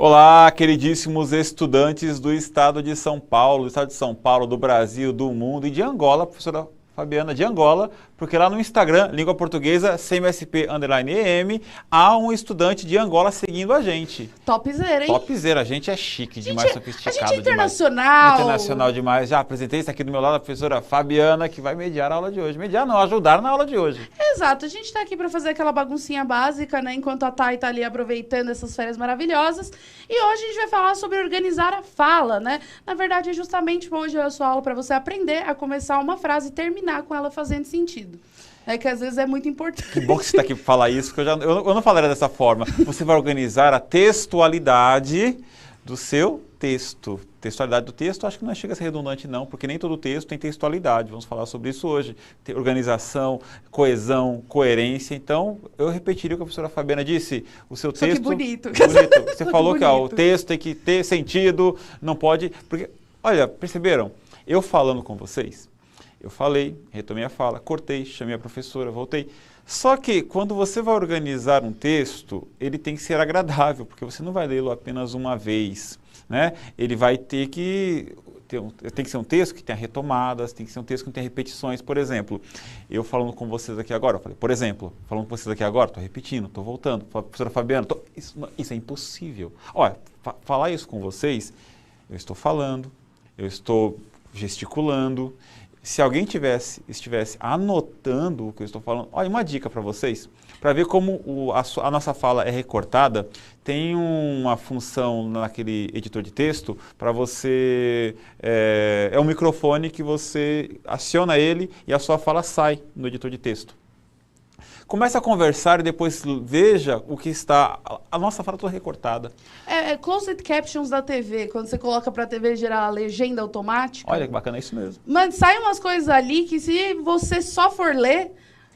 Olá, queridíssimos estudantes do estado de São Paulo, do Brasil, do mundo e de Angola, professora Fabiana de Angola, porque lá no Instagram, língua portuguesa, CMSP_EM, há um estudante de Angola seguindo a gente. Topzera, hein? Topzera, a gente é chique demais, sofisticado demais. A gente é internacional. Demais. Internacional demais. Já apresentei isso aqui do meu lado, a professora Fabiana, que vai mediar a aula de hoje. Mediar não, ajudar na aula de hoje. Exato, a gente está aqui para fazer aquela baguncinha básica, né? Enquanto a Thay tá ali aproveitando essas férias maravilhosas. E hoje a gente vai falar sobre organizar a fala, né? Na verdade, justamente hoje é a sua aula para você aprender a começar uma frase e terminar com ela fazendo sentido. É que às vezes é muito importante. Que bom que você está aqui para falar isso, porque eu não falaria dessa forma. Você vai organizar a textualidade do seu texto. Textualidade do texto, acho que não chega a ser redundante não, porque nem todo texto tem textualidade. Vamos falar sobre isso hoje. Tem organização, coesão, coerência. Então, eu repetiria o que a professora Fabiana disse. O seu texto... Que bonito. Bonito. Você falou que o texto tem que ter sentido, não pode... Porque, olha, perceberam? Eu falando com vocês... Eu falei, retomei a fala, cortei, chamei a professora, voltei. Só que quando você vai organizar um texto, ele tem que ser agradável, porque você não vai lê-lo apenas uma vez, né? Ele vai ter que... Tem que ser um texto que tenha retomadas, tem que ser um texto que tenha repetições. Por exemplo, eu falando com vocês aqui agora, eu falei, por exemplo, falando com vocês aqui agora, estou repetindo, estou voltando. Professora Fabiana, isso é impossível. Olha, falar isso com vocês, eu estou falando, eu estou gesticulando. Se alguém estivesse anotando o que eu estou falando, olha, uma dica para vocês, para ver como a nossa fala é recortada, tem uma função naquele editor de texto para você, é um microfone que você aciona ele e a sua fala sai no editor de texto. Comece a conversar e depois veja o que está... A nossa fala toda recortada. É closed captions da TV, quando você coloca para a TV gerar a legenda automática. Olha que bacana, é isso mesmo. Mano, saem umas coisas ali que se você só for ler,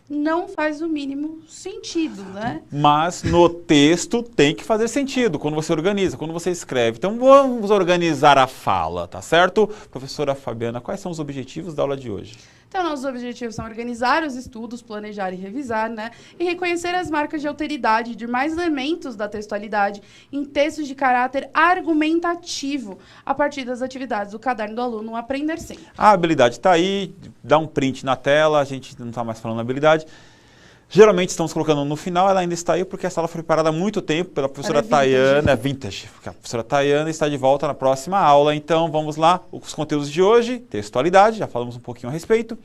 não faz o mínimo sentido, né? Mas no texto tem que fazer sentido, quando você organiza, quando você escreve. Então vamos organizar a fala, tá certo? Professora Fabiana, quais são os objetivos da aula de hoje? Então, nossos objetivos são organizar os estudos, planejar e revisar, né? E reconhecer as marcas de alteridade de mais elementos da textualidade em textos de caráter argumentativo, a partir das atividades do caderno do aluno Aprender Sempre. A habilidade está aí, dá um print na tela, a gente não está mais falando habilidade. Geralmente estamos colocando no final, ela ainda está aí porque essa aula foi preparada há muito tempo pela professora Tayana, vintage, porque a professora Tayana está de volta na próxima aula. Então vamos lá, os conteúdos de hoje, textualidade, já falamos um pouquinho a respeito.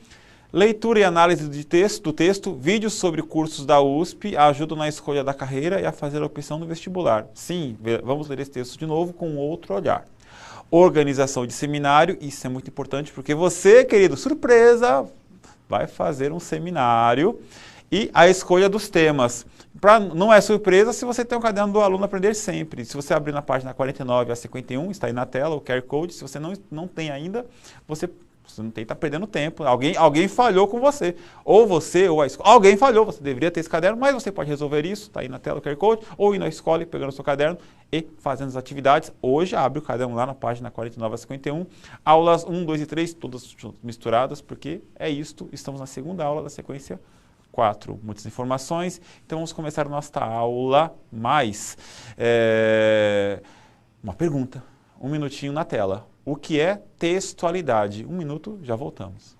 Leitura e análise do texto, vídeos sobre cursos da USP, ajudam na escolha da carreira e a fazer a opção no vestibular. Sim, vamos ler esse texto de novo com outro olhar. Organização de seminário, isso é muito importante porque você, querido, surpresa, vai fazer um seminário. E a escolha dos temas. Não é surpresa se você tem o caderno do aluno Aprender Sempre. Se você abrir na página 49 a 51, está aí na tela o QR Code. Se você não tem ainda, você não tem, está perdendo tempo. Alguém falhou com você. Ou você, ou a escola. Alguém falhou, você deveria ter esse caderno, mas você pode resolver isso. Está aí na tela o QR Code. Ou ir na escola e pegando o seu caderno e fazendo as atividades. Hoje abre o caderno lá na página 49 a 51. Aulas 1, 2 e 3, todas misturadas, porque é isto. Estamos na segunda aula da sequência 4, muitas informações. Então vamos começar a nossa aula mais. Uma pergunta, um minutinho na tela. O que é textualidade? Um minuto, já voltamos.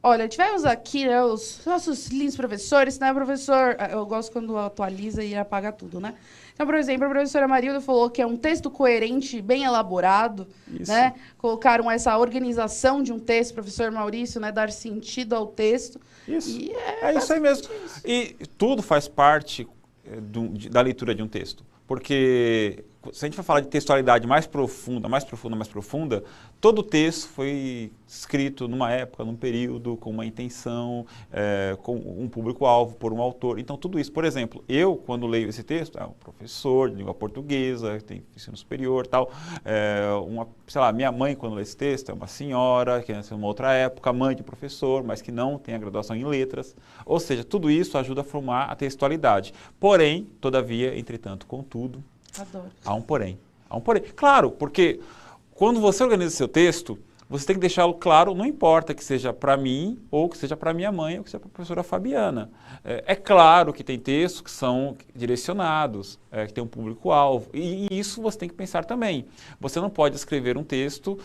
Olha, tivemos aqui, né, os nossos lindos professores, né, professor? Eu gosto quando atualiza e apaga tudo, né? Então, por exemplo, a professora Marilda falou que é um texto coerente, bem elaborado, né? Colocaram essa organização de um texto, professor Maurício, né, dar sentido ao texto. Isso, E é isso aí mesmo. isso. E tudo faz parte da leitura de um texto. Porque se a gente for falar de textualidade mais profunda, todo o texto foi escrito numa época, num período, com uma intenção, com um público-alvo, por um autor. Então, tudo isso. Por exemplo, eu, quando leio esse texto, um professor de língua portuguesa, tem ensino superior e tal, sei lá, minha mãe, quando lê esse texto, é uma senhora, que nasceu numa outra época, mãe de professor, mas que não tem a graduação em letras. Ou seja, tudo isso ajuda a formar a textualidade. Porém, todavia, entretanto, contudo, Adoro. há um porém. Há um porém. Claro, porque quando você organiza seu texto, você tem que deixá-lo claro, não importa que seja para mim, ou que seja para minha mãe, ou que seja para a professora Fabiana. É claro que tem textos que são direcionados, que tem um público-alvo, e isso você tem que pensar também. Você não pode escrever um texto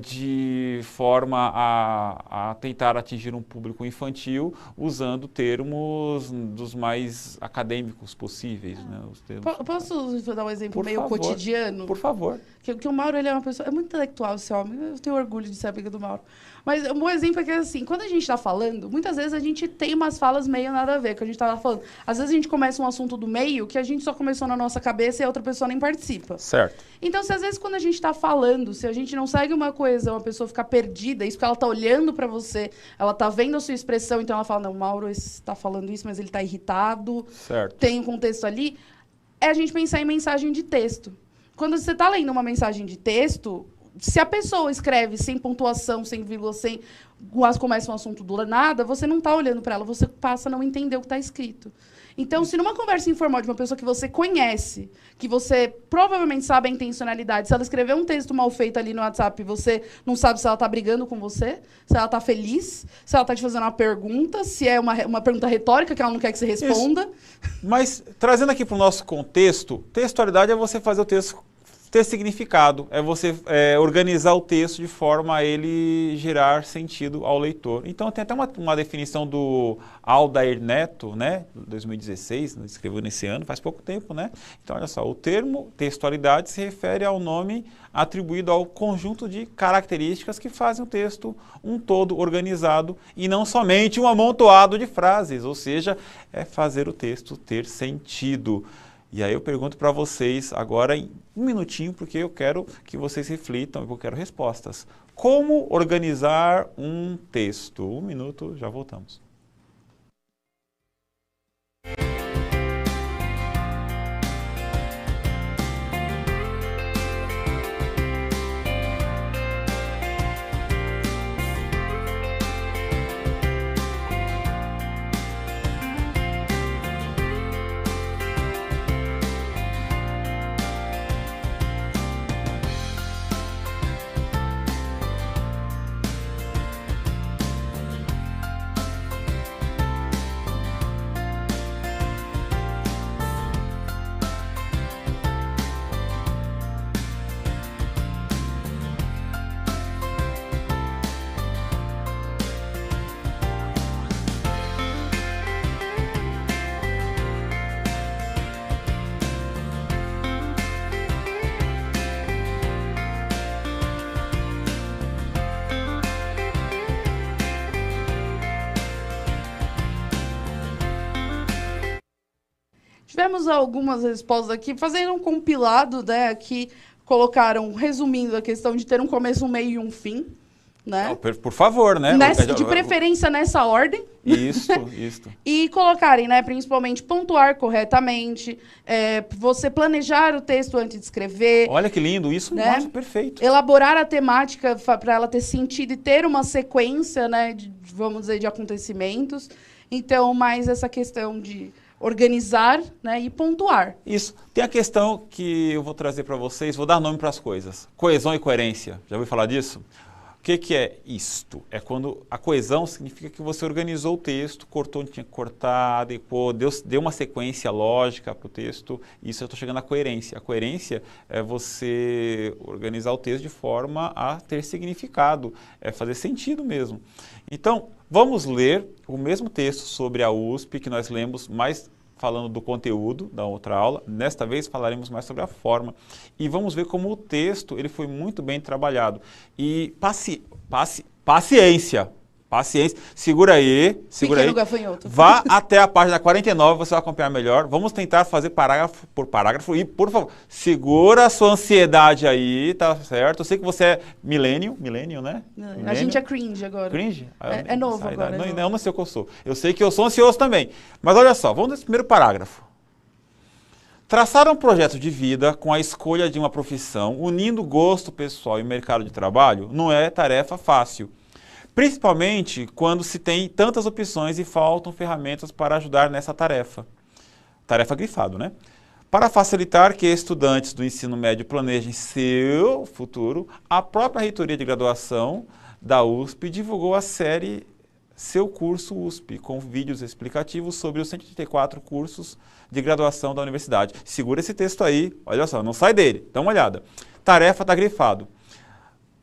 de forma a tentar atingir um público infantil usando termos dos mais acadêmicos possíveis. Né? Os termos... Posso dar um exemplo Por meio favor. cotidiano? Por favor. Que o Mauro, ele é uma pessoa... É muito intelectual esse homem. Eu tenho orgulho de ser amiga do Mauro. Mas um bom exemplo é que, assim, quando a gente está falando, muitas vezes a gente tem umas falas meio nada a ver, que a gente estava falando. Às vezes a gente começa um assunto do meio que a gente só começou na nossa cabeça e a outra pessoa nem participa. Certo. Então, se às vezes quando a gente está falando, se a gente não segue uma coesão, a pessoa fica perdida, isso porque ela está olhando para você, ela está vendo a sua expressão, então ela fala, não, o Mauro está falando isso, mas ele está irritado. Certo. Tem um contexto ali. É a gente pensar em mensagem de texto. Quando você está lendo uma mensagem de texto, se a pessoa escreve sem pontuação, sem vírgula, sem começa um assunto do nada, você não está olhando para ela, você passa a não entender o que está escrito. Então, se numa conversa informal de uma pessoa que você conhece, que você provavelmente sabe a intencionalidade, se ela escrever um texto mal feito ali no WhatsApp, você não sabe se ela está brigando com você, se ela está feliz, se ela está te fazendo uma pergunta, se é uma pergunta retórica que ela não quer que você responda. Isso. Mas, trazendo aqui para o nosso contexto, textualidade é você fazer o texto ter significado, é você organizar o texto de forma a ele gerar sentido ao leitor. Então tem até uma definição do Aldair Neto, né, 2016, escreveu nesse ano, faz pouco tempo, né? Então olha só, o termo textualidade se refere ao nome atribuído ao conjunto de características que fazem o texto um todo organizado e não somente um amontoado de frases, ou seja, é fazer o texto ter sentido. E aí eu pergunto para vocês agora em um minutinho, porque eu quero que vocês reflitam, eu quero respostas. Como organizar um texto? Um minuto, já voltamos. Tivemos algumas respostas aqui, fazendo um compilado, né? Aqui colocaram, resumindo a questão de ter um começo, um meio e um fim. Né? Por favor, né? De preferência nessa ordem. Isso. E colocarem, né, principalmente, pontuar corretamente, você planejar o texto antes de escrever. Olha que lindo, isso, né? Nossa, perfeito. Elaborar a temática para ela ter sentido e ter uma sequência, né, vamos dizer, de acontecimentos. Então, mais essa questão de organizar, né, e pontuar. Isso. Tem a questão que eu vou trazer para vocês, vou dar nome para as coisas. Coesão e coerência. Já ouviu falar disso? que é isto? É quando a coesão significa que você organizou o texto, cortou onde tinha que cortar, deu uma sequência lógica para o texto. Isso eu estou chegando à coerência. A coerência é você organizar o texto de forma a ter significado, é fazer sentido mesmo. Então, vamos ler o mesmo texto sobre a USP que nós lemos mais falando do conteúdo da outra aula. Nesta vez falaremos mais sobre a forma. E vamos ver como o texto ele foi muito bem trabalhado. E paciência. Paciência. Segura aí. Pequeno gafanhoto. Vá até a página 49, você vai acompanhar melhor. Vamos tentar fazer parágrafo por parágrafo. E, por favor, segura a sua ansiedade aí, tá certo? Eu sei que você é millennial, né? A gente é cringe agora. Cringe? É novo agora. Eu não sei o que eu sou. Eu sei que eu sou ansioso também. Mas olha só, vamos nesse primeiro parágrafo. Traçar um projeto de vida com a escolha de uma profissão, unindo gosto pessoal e mercado de trabalho, não é tarefa fácil. Principalmente quando se tem tantas opções e faltam ferramentas para ajudar nessa tarefa. Tarefa grifado, né? Para facilitar que estudantes do ensino médio planejem seu futuro, a própria reitoria de graduação da USP divulgou a série Seu Curso USP, com vídeos explicativos sobre os 134 cursos de graduação da universidade. Segura esse texto aí, olha só, não sai dele, dá uma olhada. Tarefa está grifado.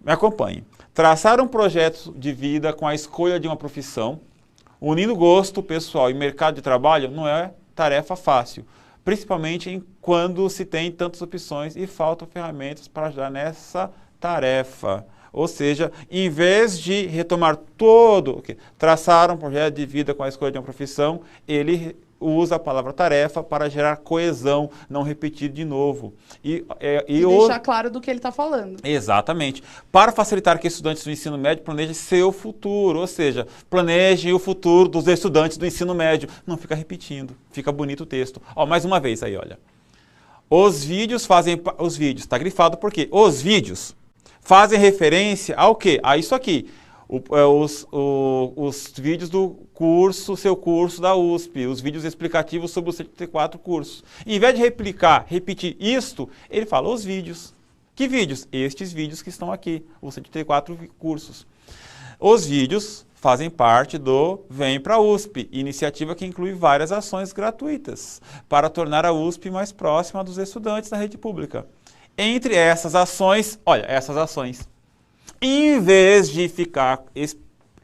Me acompanhe. Traçar um projeto de vida com a escolha de uma profissão, unindo gosto pessoal e mercado de trabalho, não é tarefa fácil, principalmente quando se tem tantas opções e faltam ferramentas para ajudar nessa tarefa. Ou seja, em vez de retomar traçar um projeto de vida com a escolha de uma profissão, ele usa a palavra tarefa para gerar coesão, não repetir de novo. E deixar claro do que ele está falando. Exatamente. Para facilitar que estudantes do ensino médio planejem seu futuro, ou seja, planejem o futuro dos estudantes do ensino médio. Não fica repetindo, fica bonito o texto. Ó, mais uma vez aí, olha. Os vídeos, está grifado por quê? Os vídeos fazem referência ao quê? A isso aqui. Os vídeos do curso, seu curso da USP, os vídeos explicativos sobre os 134 cursos. Em vez de repetir isto, ele fala os vídeos. Que vídeos? Estes vídeos que estão aqui, os 134 cursos. Os vídeos fazem parte do Vem para a USP, iniciativa que inclui várias ações gratuitas para tornar a USP mais próxima dos estudantes da rede pública. Entre essas ações, olha, essas ações, em vez de ficar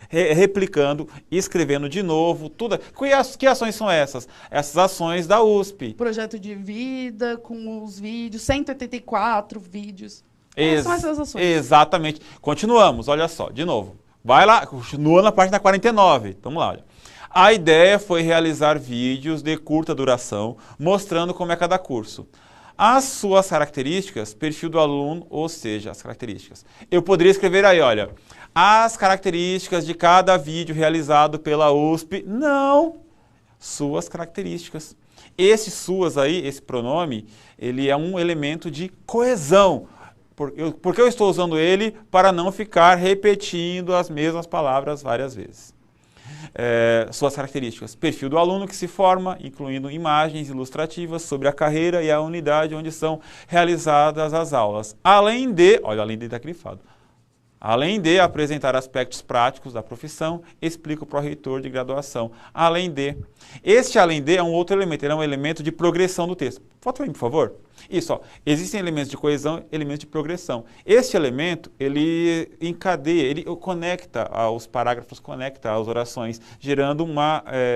replicando, escrevendo de novo, tudo. Que ações são essas? Essas ações da USP. Projeto de vida, com os vídeos, 184 vídeos. São essas ações. Exatamente. Continuamos, olha só, de novo. Vai lá, continua na página 49. Vamos lá, olha. A ideia foi realizar vídeos de curta duração, mostrando como é cada curso. As suas características, perfil do aluno, ou seja, as características. Eu poderia escrever aí, olha, as características de cada vídeo realizado pela USP. Não, suas características. Esse suas aí, esse pronome, ele é um elemento de coesão. Porque eu estou usando ele para não ficar repetindo as mesmas palavras várias vezes. Suas características. Perfil do aluno que se forma, incluindo imagens ilustrativas sobre a carreira e a unidade onde são realizadas as aulas. Além de está grifado. Além de apresentar aspectos práticos da profissão, explica o pró-reitor de graduação. Além de. Este além de é um outro elemento, ele é um elemento de progressão do texto. Volta para mim, por favor. Isso, ó. Existem elementos de coesão, elementos de progressão. Este elemento, ele encadeia, ele conecta os parágrafos, conecta as orações, gerando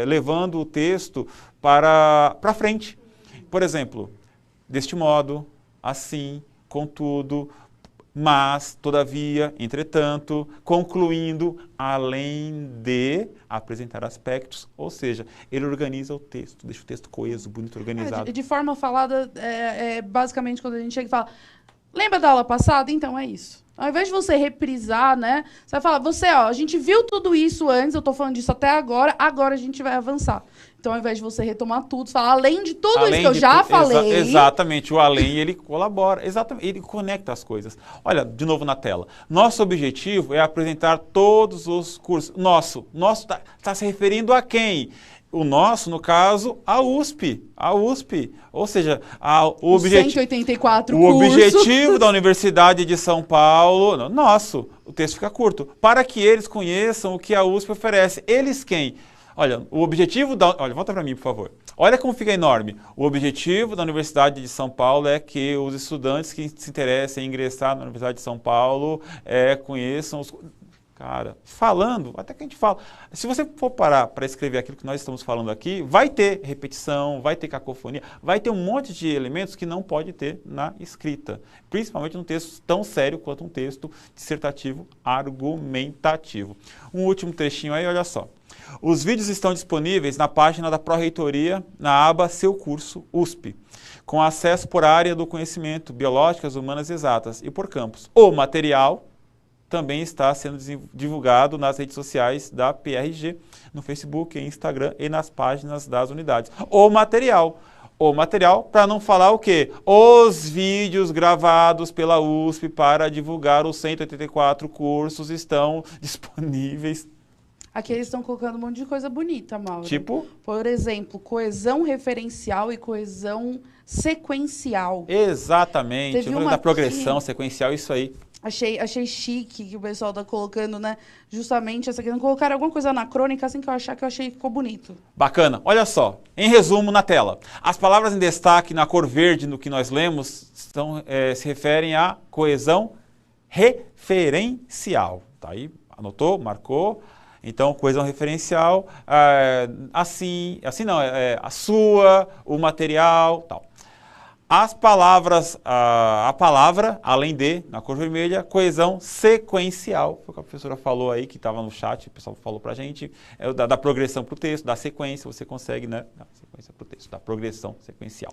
levando o texto para frente. Por exemplo, deste modo, assim, contudo, mas, todavia, entretanto, concluindo, além de apresentar aspectos, ou seja, ele organiza o texto, deixa o texto coeso, bonito, organizado. De forma falada, basicamente quando a gente chega e fala, lembra da aula passada? Então é isso. Ao invés de você reprisar, né, você vai falar, a gente viu tudo isso antes, eu tô falando disso até agora a gente vai avançar. Então, ao invés de você retomar tudo, você fala, além de tudo isso que eu já falei... Exatamente, o além, ele colabora, exatamente, ele conecta as coisas. Olha, de novo na tela. Nosso objetivo é apresentar todos os cursos. Nosso tá se referindo a quem? O nosso, no caso, a USP. Ou seja, o 184 cursos. O objetivo da Universidade de São Paulo, nosso. o texto fica curto, para que eles conheçam o que a USP oferece. Eles quem? Olha, o objetivo da... Olha, volta para mim, por favor. Olha como fica enorme. O objetivo da Universidade de São Paulo é que os estudantes que se interessem em ingressar na Universidade de São Paulo conheçam os... Cara, falando, até que a gente fala. Se você for parar para escrever aquilo que nós estamos falando aqui, vai ter repetição, vai ter cacofonia, vai ter um monte de elementos que não pode ter na escrita. Principalmente num texto tão sério quanto um texto dissertativo argumentativo. Um último trechinho aí, olha só. Os vídeos estão disponíveis na página da Pró-Reitoria, na aba Seu Curso USP, com acesso por área do conhecimento, biológicas, humanas e exatas, e por campus. O material também está sendo divulgado nas redes sociais da PRG, no Facebook, Instagram e nas páginas das unidades. O material, para não falar o quê? Os vídeos gravados pela USP para divulgar os 184 cursos estão disponíveis. Aqui eles estão colocando um monte de coisa bonita, Mauro. Tipo? Por exemplo, coesão referencial e coesão sequencial. Exatamente. Teve uma da progressão sequencial, isso aí. Achei chique que o pessoal tá colocando, né? Justamente essa questão. Colocaram alguma coisa anacrônica assim que eu achei que ficou bonito. Bacana. Olha só. Em resumo, na tela. As palavras em destaque na cor verde no que nós lemos se referem à coesão referencial. Tá aí? Anotou? Marcou? Então, coesão referencial, a sua, o material, tal. As palavras, a palavra, além de, na cor vermelha, coesão sequencial. Foi o que a professora falou aí, que estava no chat, o pessoal falou pra gente, da progressão para o texto, da sequência, você consegue, né? Da sequência para o texto, da progressão sequencial.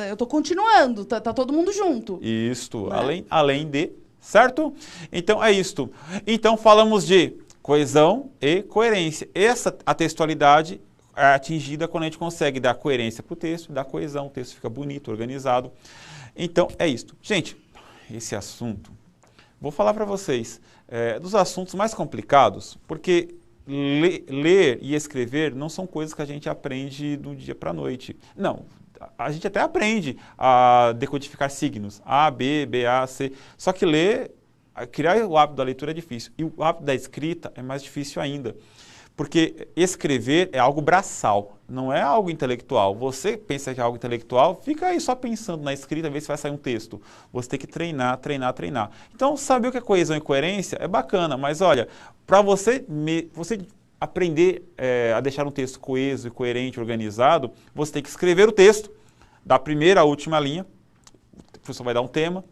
Eu tô continuando, tá todo mundo junto. Isto, né? além de, certo? Então, é isto. Então, falamos de coesão e coerência. Essa atextualidade é atingida quando a gente consegue dar coerência para o texto, dar coesão, o texto fica bonito, organizado. Então, é isto. Gente, esse assunto, vou falar para vocês, dos assuntos mais complicados, porque ler e escrever não são coisas que a gente aprende do dia para a noite. Não, a gente até aprende a decodificar signos, A, B, B, A, C, só que criar o hábito da leitura é difícil, e o hábito da escrita é mais difícil ainda. Porque escrever é algo braçal, não é algo intelectual. Você pensa que é algo intelectual, fica aí só pensando na escrita, ver se vai sair um texto. Você tem que treinar, treinar, treinar. Então, saber o que é coesão e coerência é bacana, mas olha, para você aprender a deixar um texto coeso e coerente, organizado, você tem que escrever o texto, da primeira à última linha, o professor vai dar um tema,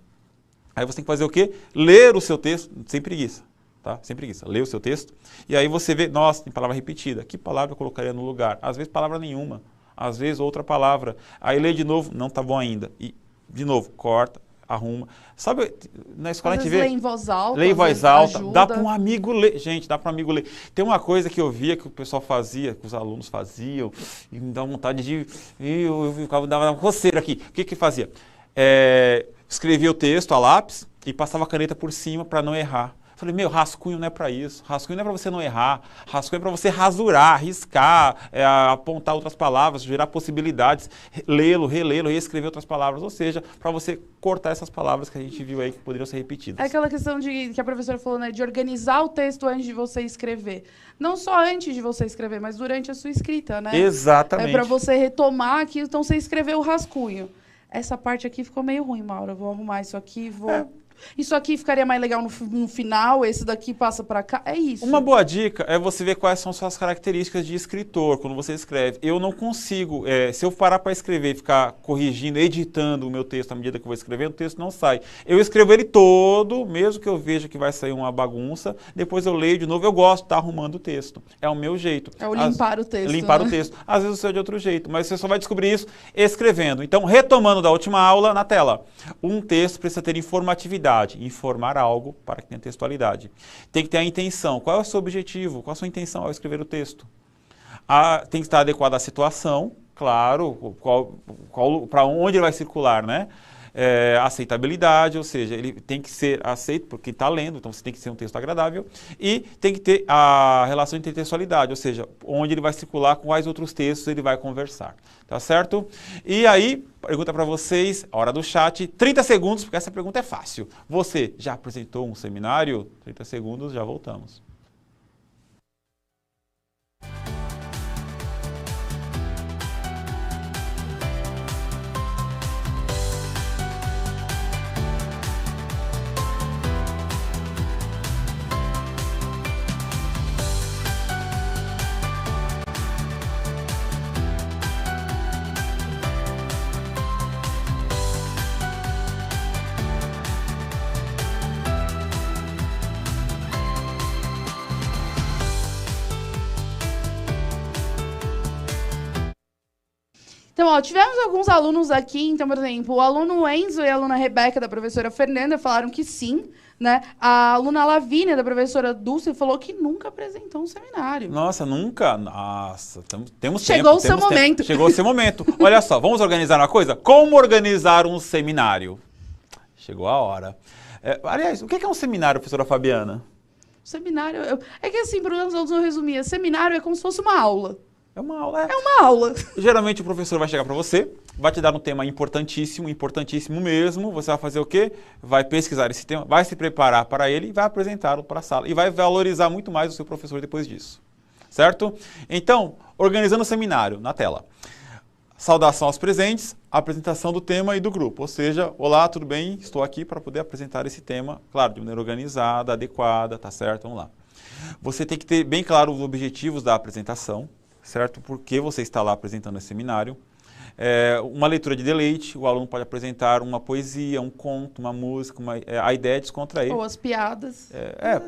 aí você tem que fazer o quê? Ler o seu texto, sem preguiça. Tá? Sem preguiça. Lê o seu texto e aí você vê, nossa, tem palavra repetida. Que palavra eu colocaria no lugar? Às vezes palavra nenhuma, às vezes outra palavra. Aí lê de novo, não tá bom ainda. E de novo, corta, arruma. Sabe, na escola a gente vê... Lê em voz alta. Lê em voz alta, ajuda. dá para um amigo ler. Gente, dá para um amigo ler. Tem uma coisa que eu via que o pessoal fazia, que os alunos faziam, e me dá vontade de... Eu dava uma coceira aqui. O que fazia? Escrevia o texto a lápis e passava a caneta por cima para não errar. Falei, rascunho não é para isso, rascunho não é para você não errar, rascunho é para você rasurar, riscar, apontar outras palavras, gerar possibilidades, lê-lo, relê-lo, reescrever outras palavras, ou seja, para você cortar essas palavras que a gente viu aí que poderiam ser repetidas. É aquela questão que a professora falou, né, de organizar o texto antes de você escrever. Não só antes de você escrever, mas durante a sua escrita, né? Exatamente. É para você retomar aqui, então você escreveu o rascunho. Essa parte aqui ficou meio ruim, Mauro, eu vou arrumar isso aqui, Isso aqui ficaria mais legal no final, esse daqui passa para cá, é isso. Uma boa dica é você ver quais são suas características de escritor, quando você escreve. Eu não consigo, se eu parar para escrever e ficar corrigindo, editando o meu texto à medida que eu vou escrevendo, o texto não sai. Eu escrevo ele todo, mesmo que eu veja que vai sair uma bagunça, depois eu leio de novo, eu gosto de estar arrumando o texto. É o meu jeito. É o limpar o texto. Limpar o texto. Às vezes o seu é de outro jeito, mas você só vai descobrir isso escrevendo. Então, retomando da última aula, na tela, um texto precisa ter informatividade. Informar algo para que tenha textualidade. Tem que ter a intenção. Qual é o seu objetivo? Qual a sua intenção ao escrever o texto? Tem que estar adequado à situação, claro, para onde ele vai circular, né? aceitabilidade, ou seja, ele tem que ser aceito porque está lendo, então você tem que ser um texto agradável, e tem que ter a relação de intertextualidade, ou seja, onde ele vai circular, com quais outros textos ele vai conversar, tá certo? E aí, pergunta para vocês, hora do chat, 30 segundos, porque essa pergunta é fácil. Você já apresentou um seminário? 30 segundos, já voltamos. Então, ó, tivemos alguns alunos aqui, então, por exemplo, o aluno Enzo e a aluna Rebeca, da professora Fernanda, falaram que sim, né? A aluna Lavínia, da professora Dulce, falou que nunca apresentou um seminário. Nossa, nunca? Nossa, temos Chegou tempo. o seu momento. Chegou o seu momento. Olha só, vamos organizar uma coisa? Como organizar um seminário? Chegou a hora. Aliás, o que é um seminário, professora Fabiana? Seminário... É que assim, para os alunos eu resumia, seminário é como se fosse uma aula. É uma aula. É uma aula. Geralmente o professor vai chegar para você, vai te dar um tema importantíssimo, importantíssimo mesmo. Você vai fazer o quê? Vai pesquisar esse tema, vai se preparar para ele e vai apresentá-lo para a sala. E vai valorizar muito mais o seu professor depois disso. Certo? Então, organizando o seminário na tela. Saudação aos presentes, apresentação do tema e do grupo. Ou seja, olá, tudo bem? Estou aqui para poder apresentar esse tema, claro, de maneira organizada, adequada, tá certo? Vamos lá. Você tem que ter bem claro os objetivos da apresentação, certo? Por que você está lá apresentando esse seminário. Uma leitura de deleite, o aluno pode apresentar uma poesia, um conto, uma música, a ideia é descontrair. Ou as piadas.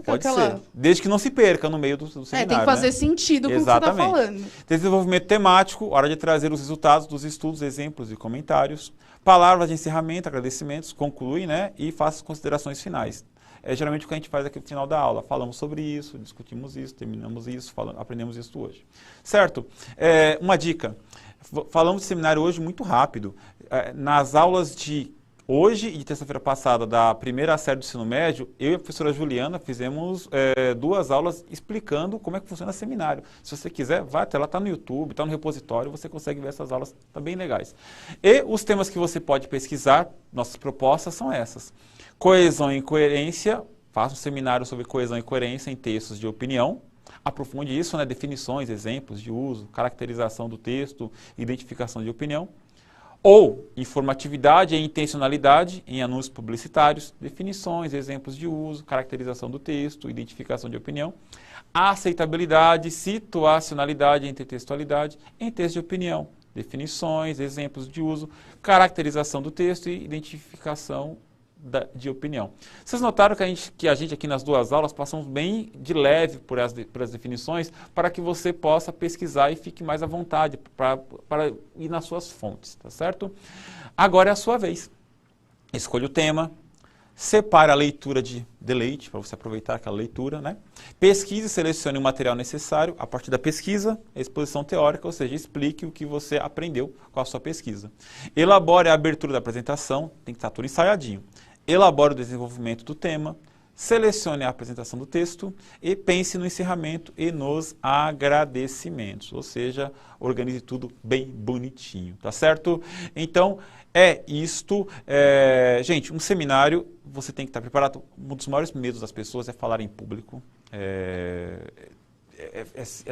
Pode ser. Desde que não se perca no meio do seminário. Tem que fazer sentido com o que você está falando. Desenvolvimento temático, hora de trazer os resultados dos estudos, exemplos e comentários. Palavras de encerramento, agradecimentos, conclui, né? E faça considerações finais. Geralmente o que a gente faz aqui no final da aula. Falamos sobre isso, discutimos isso, terminamos isso, aprendemos isso hoje. Certo? Uma dica. Falamos de seminário hoje muito rápido. Nas aulas de hoje e de terça-feira passada da primeira série do ensino médio, eu e a professora Juliana fizemos 2 aulas explicando como é que funciona seminário. Se você quiser, vai até lá, está no YouTube, está no repositório, você consegue ver essas aulas, tá bem legais. E os temas que você pode pesquisar, nossas propostas são essas. Coesão e coerência, faça um seminário sobre coesão e coerência em textos de opinião. Aprofunde isso, né? Definições, exemplos de uso, caracterização do texto, identificação de opinião. Ou informatividade e intencionalidade em anúncios publicitários, definições, exemplos de uso, caracterização do texto, identificação de opinião. Aceitabilidade, situacionalidade e intertextualidade em texto de opinião, definições, exemplos de uso, caracterização do texto e identificação de opinião. Vocês notaram que a gente aqui nas 2 aulas passamos bem de leve por as definições para que você possa pesquisar e fique mais à vontade para ir nas suas fontes, tá certo? Agora é a sua vez. Escolha o tema, separe a leitura de deleite, para você aproveitar aquela leitura, né? Pesquise e selecione o material necessário. A partir da pesquisa, a exposição teórica, ou seja, explique o que você aprendeu com a sua pesquisa. Elabore a abertura da apresentação, tem que estar tudo ensaiadinho. Elabore o desenvolvimento do tema, selecione a apresentação do texto e pense no encerramento e nos agradecimentos. Ou seja, organize tudo bem bonitinho, tá certo? Então, isto. Gente, um seminário, você tem que estar preparado. Um dos maiores medos das pessoas é falar em público,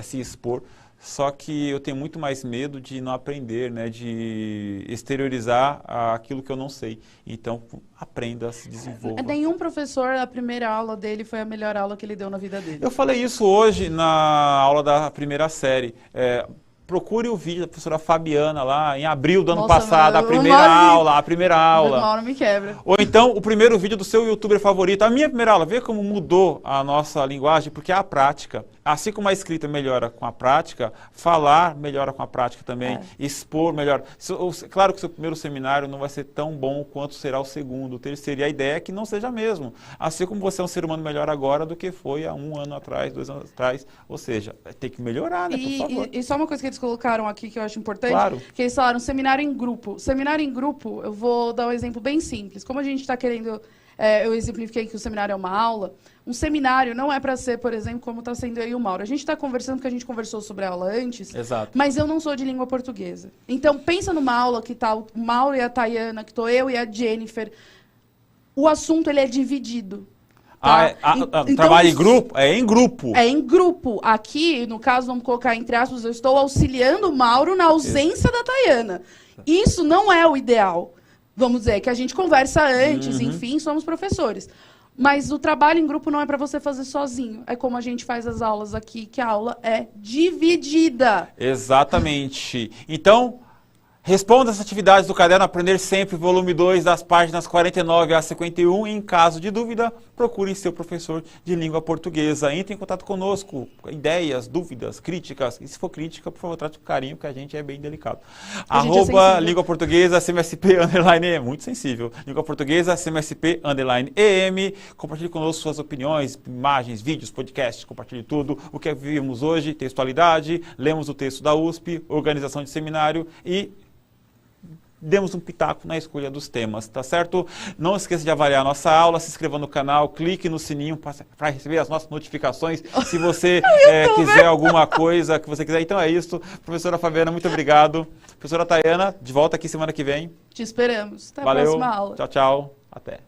se expor. Só que eu tenho muito mais medo de não aprender, né, de exteriorizar aquilo que eu não sei. Então, aprenda, se desenvolva. Nenhum professor, a primeira aula dele foi a melhor aula que ele deu na vida dele. Eu falei isso hoje na aula da primeira série. Procure o vídeo da professora Fabiana lá em abril do ano passado, a primeira aula. Uma hora me quebra. Ou então o primeiro vídeo do seu youtuber favorito. A minha primeira aula, vê como mudou a nossa linguagem, porque é a prática. Assim como a escrita melhora com a prática, falar melhora com a prática também, expor melhora. Claro que o seu primeiro seminário não vai ser tão bom quanto será o segundo, o terceiro. E a ideia é que não seja mesmo. Assim como você é um ser humano melhor agora do que foi há 1 ano atrás, 2 anos atrás. Ou seja, tem que melhorar, né, por favor. E só uma coisa que eles colocaram aqui que eu acho importante, Claro. que eles falaram seminário em grupo. Seminário em grupo, eu vou dar um exemplo bem simples. Como a gente está querendo, eu exemplifiquei que o seminário é uma aula, um seminário não é para ser, por exemplo, como está sendo eu e o Mauro. A gente está conversando porque a gente conversou sobre a aula antes, Exato. mas eu não sou de língua portuguesa. Então, pensa numa aula que está o Mauro e a Tayana, que estou eu e a Jennifer. O assunto ele é dividido. Tá? Então, trabalho em grupo? É em grupo. É em grupo. Aqui, no caso, vamos colocar entre aspas, eu estou auxiliando o Mauro na ausência da Tayana. Isso não é o ideal. Vamos dizer, que a gente conversa antes, enfim, somos professores. Mas o trabalho em grupo não é para você fazer sozinho. É como a gente faz as aulas aqui, que a aula é dividida. Exatamente. Então, responda as atividades do Caderno Aprender Sempre, volume 2, das páginas 49 a 51. E, em caso de dúvida, procure seu professor de língua portuguesa. Entre em contato conosco, ideias, dúvidas, críticas. E se for crítica, por favor, trate com carinho, porque a gente é bem delicado. @ Língua Portuguesa, CMSP, _ é muito sensível. Língua Portuguesa, CMSP, _EM. Compartilhe conosco suas opiniões, imagens, vídeos, podcasts, compartilhe tudo. O que vimos hoje, textualidade, lemos o texto da USP, organização de seminário e demos um pitaco na escolha dos temas, tá certo? Não esqueça de avaliar a nossa aula, se inscreva no canal, clique no sininho para receber as nossas notificações, se você quiser alguma coisa que você quiser. Então é isso. Professora Fabiana, muito obrigado. Professora Tayana, de volta aqui semana que vem. Te esperamos. Até a Valeu. próxima aula. Tchau, tchau. Até.